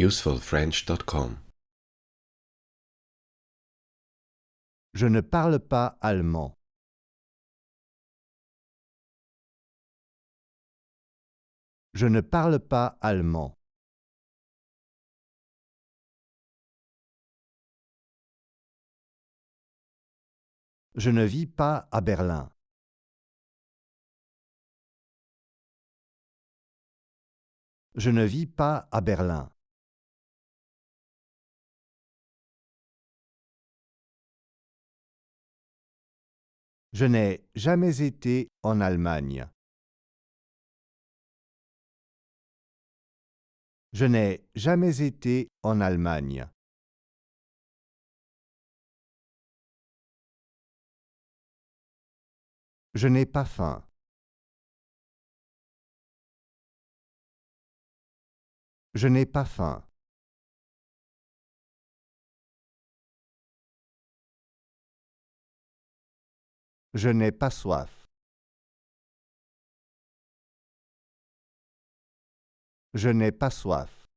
usefulfrench.com. Je ne parle pas allemand. Je ne parle pas allemand. Je ne vis pas à Berlin. Je ne vis pas à Berlin. Je n'ai jamais été en Allemagne. Je n'ai jamais été en Allemagne. Je n'ai pas faim. Je n'ai pas faim. Je n'ai pas soif. Je n'ai pas soif.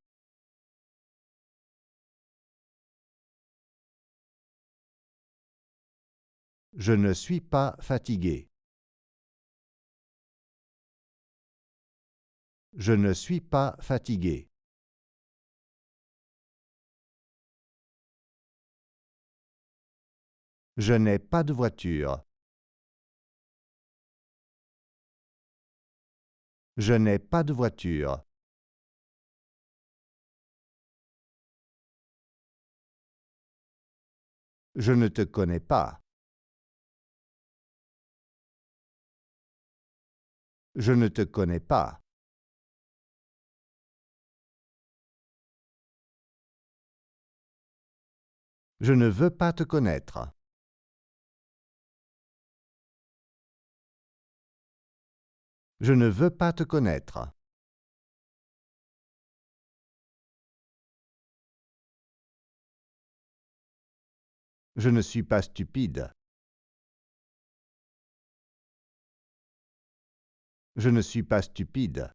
Je ne suis pas fatigué. Je ne suis pas fatigué. Je n'ai pas de voiture. Je n'ai pas de voiture. Je ne te connais pas. Je ne te connais pas. Je ne veux pas te connaître. Je ne veux pas te connaître. Je ne suis pas stupide. Je ne suis pas stupide.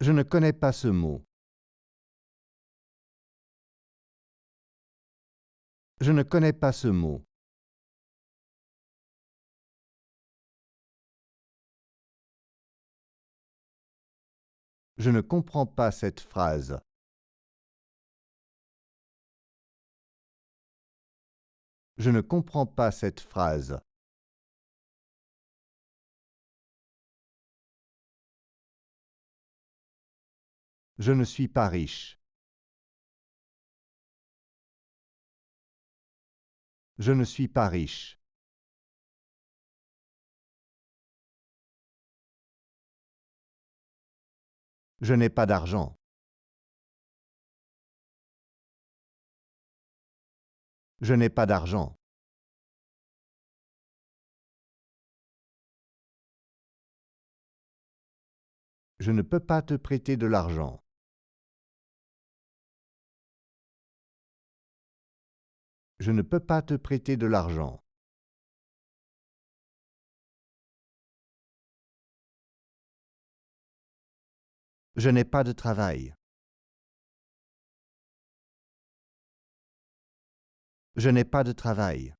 Je ne connais pas ce mot. Je ne connais pas ce mot. Je ne comprends pas cette phrase. Je ne comprends pas cette phrase. Je ne suis pas riche. Je ne suis pas riche. Je n'ai pas d'argent. Je n'ai pas d'argent. Je ne peux pas te prêter de l'argent. Je ne peux pas te prêter de l'argent. Je n'ai pas de travail. Je n'ai pas de travail.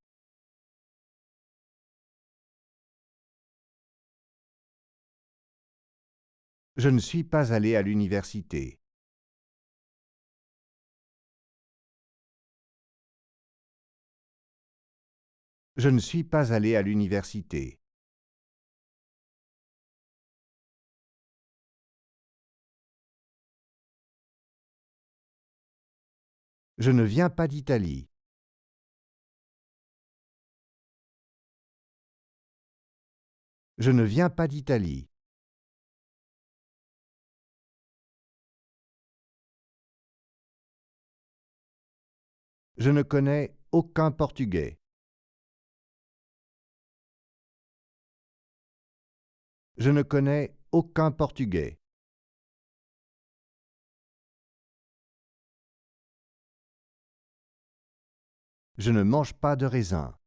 Je ne suis pas allé à l'université. Je ne suis pas allé à l'université. Je ne viens pas d'Italie. Je ne viens pas d'Italie. Je ne connais aucun Portugais. Je ne connais aucun Portugais. Je ne mange pas de raisin.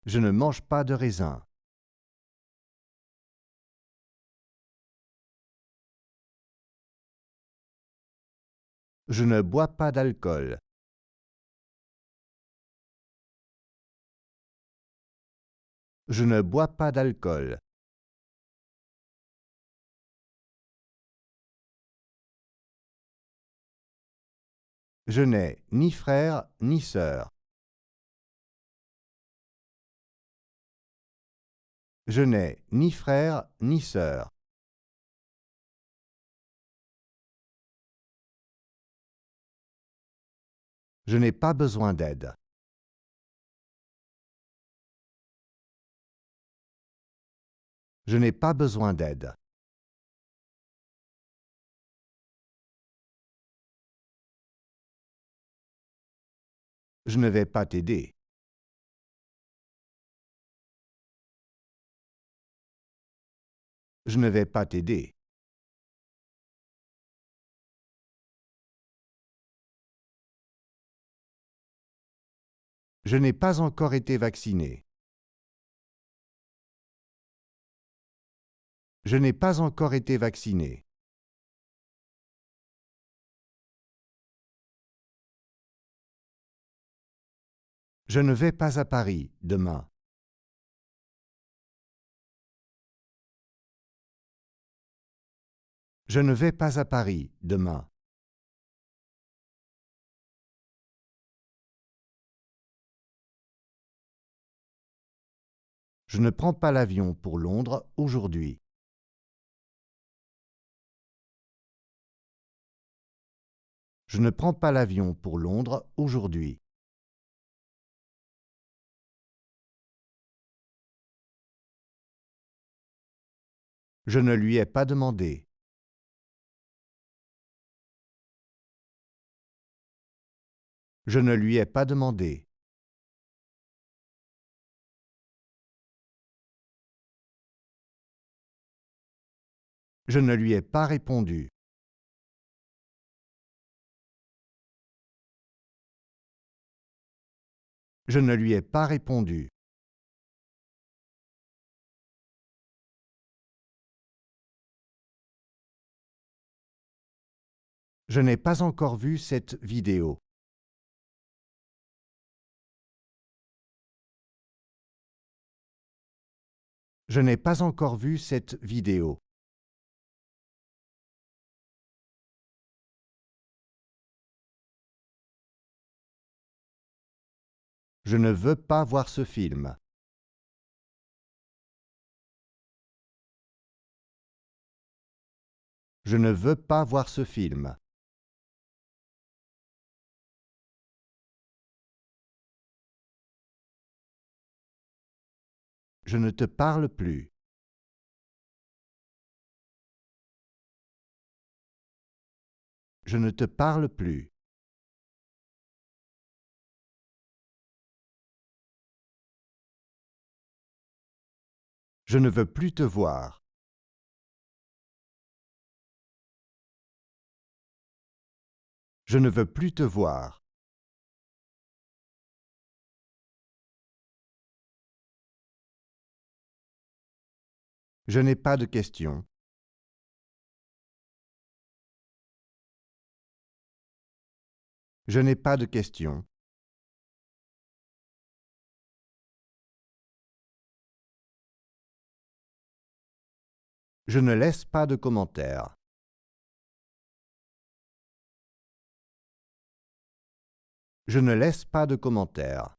Je ne mange pas de raisin. Je ne bois pas d'alcool. Je ne bois pas d'alcool. Je n'ai ni frère ni sœur. Je n'ai ni frère ni sœur. Je n'ai pas besoin d'aide. Je n'ai pas besoin d'aide. Je ne vais pas t'aider. Je ne vais pas t'aider. Je n'ai pas encore été vacciné. Je n'ai pas encore été vacciné. Je ne vais pas à Paris demain. Je ne vais pas à Paris demain. Je ne prends pas l'avion pour Londres aujourd'hui. Je ne prends pas l'avion pour Londres aujourd'hui. Je ne lui ai pas demandé. Je ne lui ai pas demandé. Je ne lui ai pas répondu. Je ne lui ai pas répondu. Je n'ai pas encore vu cette vidéo. Je n'ai pas encore vu cette vidéo. Je ne veux pas voir ce film. Je ne veux pas voir ce film. Je ne te parle plus. Je ne te parle plus. Je ne veux plus te voir. Je ne veux plus te voir. Je n'ai pas de questions. Je n'ai pas de questions. Je ne laisse pas de commentaires. Je ne laisse pas de commentaires.